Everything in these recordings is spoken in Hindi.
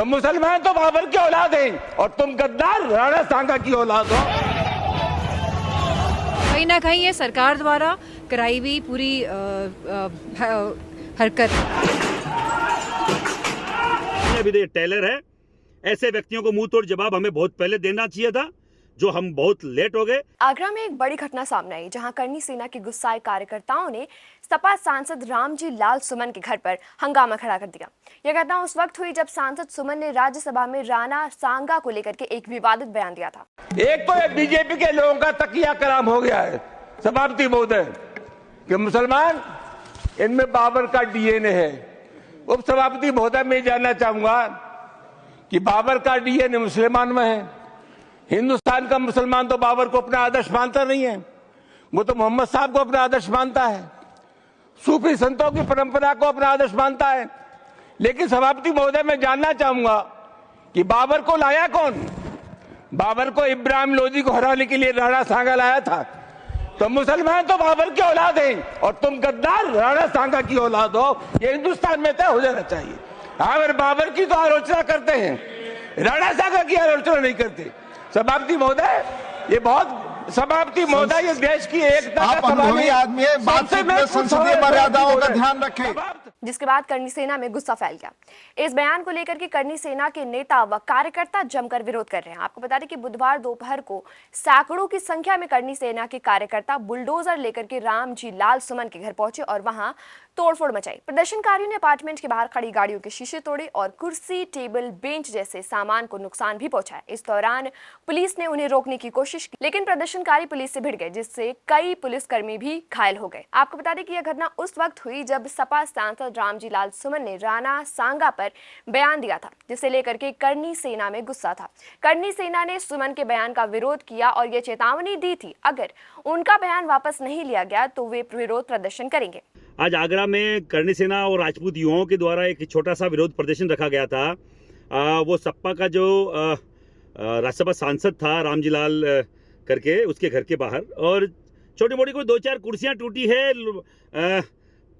तो मुसलमान तो बाबर की औलाद हैं और तुम गद्दार राणा सांगा की औलाद हो। कहीं ना कहीं ये सरकार द्वारा कराई हुई पूरी हरकत। अभी तो ये टेलर है, ऐसे व्यक्तियों को मुंह तोड़ जवाब हमें बहुत पहले देना चाहिए था, जो हम बहुत लेट हो गए। आगरा में एक बड़ी घटना सामने आई जहां करनी सेना के गुस्साए कार्यकर्ताओं ने सपा सांसद रामजी लाल सुमन के घर पर हंगामा खड़ा कर दिया। यह घटना उस वक्त हुई जब सांसद सुमन ने राज्यसभा में राणा सांगा को लेकर के एक विवादित बयान दिया था। एक तो ये बीजेपी के लोगों का तकिया कलाम हो गया है सभापति महोदय कि मुसलमान इनमें बाबर का डीएनए है। उप सभापति महोदय मैं जानना चाहूंगा कि बाबर का डीएनए मुसलमान में है। हिंदुस्तान का मुसलमान तो बाबर को अपना आदर्श मानता नहीं है, वो तो मोहम्मद साहब को अपना आदर्श मानता है, सूफी संतों की परंपरा को अपना आदर्श मानता है। लेकिन सभापति महोदय मैं जानना चाहूंगा कि बाबर को लाया कौन? बाबर को इब्राहिम लोदी को हराने के लिए राणा सांगा लाया था। तो मुसलमान तो बाबर की औलाद हैं और तुम गद्दार राणा सांगा की औलाद हो। ये हिंदुस्तान में तय हो जाना चाहिए। अगर बाबर की तो आलोचना करते हैं, राणा सांगा की आलोचना नहीं करते। सभापति महोदय ये बहुत सभापति महोदय ये देश की एकता का अनुभवी आदमी है, बातचीत में संसदीय मर्यादाओं का ध्यान रखें। जिसके बाद करनी सेना में गुस्सा फैल गया। इस बयान को लेकर के करनी सेना के नेता व कार्यकर्ता जमकर विरोध कर रहे हैं। आपको बता दें कि बुधवार दोपहर को सैकड़ों की संख्या में करनी सेना के कार्यकर्ता बुलडोजर लेकर के रामजी लाल सुमन के घर पहुंचे और वहां तोड़फोड़ मचाई। प्रदर्शनकारियों ने अपार्टमेंट के बाहर खड़ी गाड़ियों के शीशे तोड़े और कुर्सी, टेबल, बेंच जैसे सामान को नुकसान भी पहुंचाया। इस दौरान पुलिस ने उन्हें रोकने की कोशिश की, लेकिन प्रदर्शनकारी पुलिस से भिड़ गए, जिससे कई पुलिसकर्मी भी घायल हो गए। आपको बता दें कि यह घटना उस वक्त हुई जब सपा सांसद रामजी लाल सुमन ने राणा सांगा पर बयान दिया था, जिसे लेकर के करनी सेना में गुस्सा था। करनी सेना ने सुमन के बयान का विरोध किया और यह चेतावनी दी थी, अगर उनका बयान वापस नहीं लिया गया तो वे विरोध प्रदर्शन करेंगे। आज आगरा में करनी सेना और राजपूत युवाओं के द्वारा एक छोटा सा विरोध प्रदर्शन रखा गया था। वो सपा का जो राज्यसभा सांसद था रामजी लाल करके, उसके घर के बाहर, और छोटी मोटी कोई 2-4 कुर्सियां टूटी है।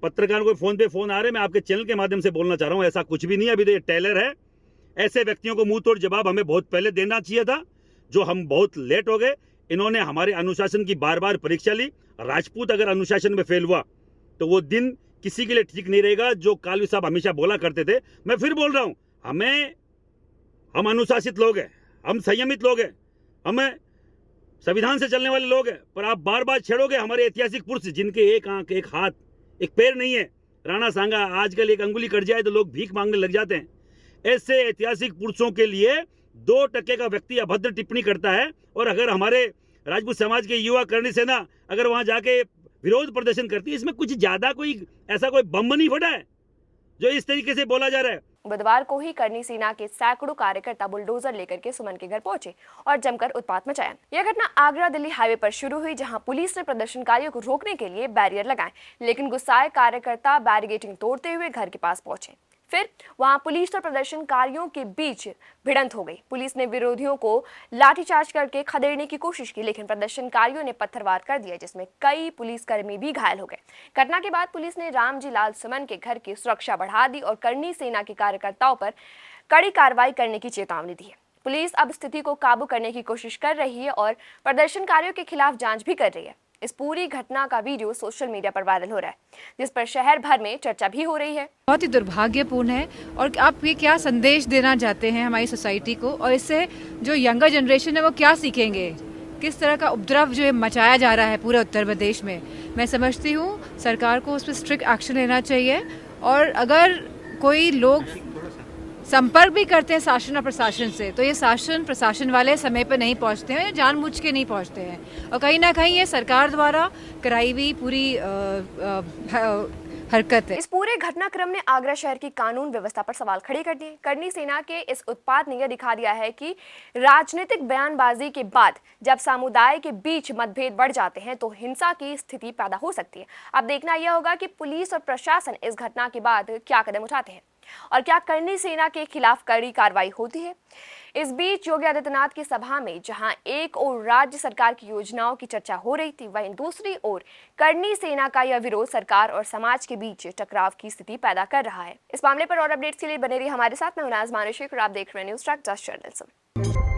पत्रकारों को फोन पे फोन आ रहे हैं। मैं आपके चैनल के माध्यम से बोलना चाह रहा हूँ, ऐसा कुछ भी नहीं। अभी तो ये टेलर है, ऐसे व्यक्तियों को मुंह तोड़ जवाब हमें बहुत पहले देना चाहिए था, जो हम बहुत लेट हो गए। इन्होंने हमारे अनुशासन की बार बार परीक्षा ली। राजपूत अगर अनुशासन में फेल हुआ तो वो दिन किसी के लिए ठीक नहीं रहेगा, जो कालवी साहब हमेशा बोला करते थे। मैं फिर बोल रहा हूं, हम अनुशासित लोग हैं, हम संयमित लोग हैं, हमें संविधान से चलने वाले लोग हैं, पर आप बार बार छेड़ोगे हमारे ऐतिहासिक पुरुष जिनके एक आंख, एक हाथ, एक पैर नहीं है। राणा सांगा आजकल एक अंगुली कट जाए तो लोग भीख मांगने लग जाते हैं। ऐसे ऐतिहासिक पुरुषों के लिए 2% का व्यक्ति अभद्र टिप्पणी करता है, और अगर हमारे राजपूत समाज के युवा करनी सेना अगर वहां जाके विरोध प्रदर्शन करती है, इसमें कुछ ज्यादा कोई ऐसा कोई बम नहीं फटा है जो इस तरीके से बोला जा रहा है। बुधवार को ही करनी सेना के सैकड़ों कार्यकर्ता बुलडोजर लेकर के सुमन के घर पहुंचे और जमकर उत्पात मचाया। यह घटना आगरा दिल्ली हाईवे पर शुरू हुई, जहां पुलिस ने प्रदर्शनकारियों को रोकने के लिए बैरियर लगाए, लेकिन गुस्साए कार्यकर्ता बैरिकेडिंग तोड़ते हुए घर के पास पहुंचे। फिर वहां पुलिस और प्रदर्शनकारियों के बीच भिड़ंत हो गई। पुलिस ने विरोधियों को लाठीचार्ज करके खदेड़ने की कोशिश की, लेकिन प्रदर्शनकारियों ने पत्थरवार कर दिया, जिसमें कई पुलिसकर्मी भी घायल हो गए। घटना के बाद पुलिस ने रामजी लाल सुमन के घर की सुरक्षा बढ़ा दी और करनी सेना के कार्यकर्ताओं पर कड़ी कार्रवाई करने की चेतावनी दी है। पुलिस अब स्थिति को काबू करने की कोशिश कर रही है और प्रदर्शनकारियों के खिलाफ जांच भी कर रही है। इस पूरी घटना का वीडियो सोशल मीडिया पर वायरल हो रहा है, जिस पर शहर भर में चर्चा भी हो रही है। बहुत ही दुर्भाग्यपूर्ण है। और आप ये क्या संदेश देना चाहते हैं हमारी सोसाइटी को, और इससे जो यंगर जनरेशन है वो क्या सीखेंगे? किस तरह का उपद्रव जो है मचाया जा रहा है पूरे उत्तर प्रदेश में। मैं समझती हूँ सरकार को उस पर स्ट्रिक्ट एक्शन लेना चाहिए, और अगर कोई लोग संपर्क भी करते हैं शासन और प्रशासन से, तो ये शासन प्रशासन वाले समय पर नहीं पहुंचते हैं, जानबूझ के नहीं पहुंचते हैं, और कहीं ना कहीं ये सरकार द्वारा कराई हुई पूरी हरकत है। इस पूरे घटनाक्रम ने आगरा शहर की कानून व्यवस्था पर सवाल खड़े कर दिए। करनी सेना के इस उत्पात ने यह दिखा दिया है कि राजनीतिक बयानबाजी के बाद जब समुदाय के बीच मतभेद बढ़ जाते हैं तो हिंसा की स्थिति पैदा हो सकती है। अब देखना यह होगा कि पुलिस और प्रशासन इस घटना के बाद क्या कदम उठाते हैं। और क्या करनी सेना के खिलाफ कड़ी कार्रवाई होती है? इस बीच योगी आदित्यनाथ की सभा में जहां एक ओर राज्य सरकार की योजनाओं की चर्चा हो रही थी, वहीं दूसरी ओर करनी सेना का यह विरोध सरकार और समाज के बीच टकराव की स्थिति पैदा कर रहा है। इस मामले पर और अपडेट्स के लिए बने रहिए हमारे साथ। मैं हूं नाज़ मानुषी और आप देख रहे हैं न्यूज़ ट्रैक 10 चैनल।